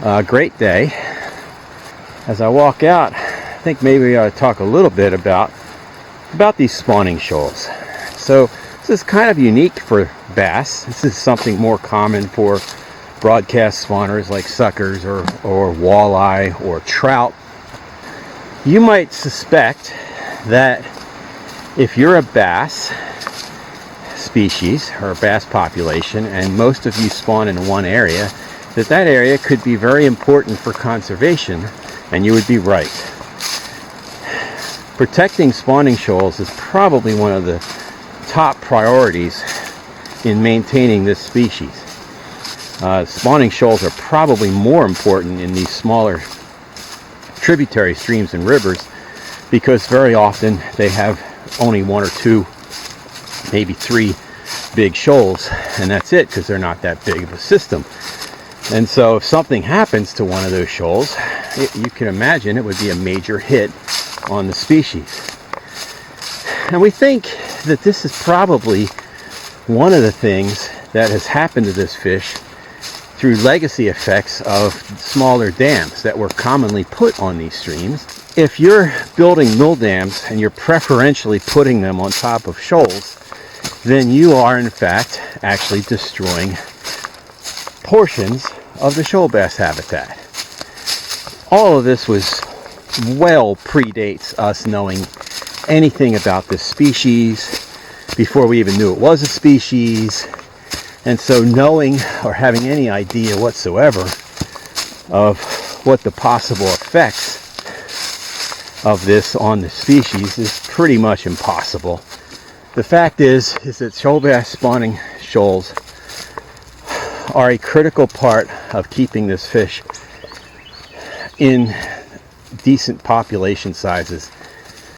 Great day. As I walk out, I think maybe we ought to talk a little bit about these spawning shoals. So this is kind of unique for bass. This is something more common for broadcast spawners like suckers or walleye or trout. You might suspect that if you're a bass species or a bass population and most of you spawn in one area, that area could be very important for conservation, and you would be right. Protecting spawning shoals is probably one of the top priorities in maintaining this species. Spawning shoals are probably more important in these smaller tributary streams and rivers because very often they have only one or two, maybe three big shoals, and that's it because they're not that big of a system. And so if something happens to one of those shoals, you can imagine it would be a major hit on the species. And we think that this is probably one of the things that has happened to this fish through legacy effects of smaller dams that were commonly put on these streams. If you're building mill dams and you're preferentially putting them on top of shoals, then you are in fact actually destroying portions of the shoal bass habitat. All of this well predates us knowing anything about this species, before we even knew it was a species. And so knowing or having any idea whatsoever of what the possible effects of this on the species is pretty much impossible. The fact is that shoal bass spawning shoals are a critical part of keeping this fish in decent population sizes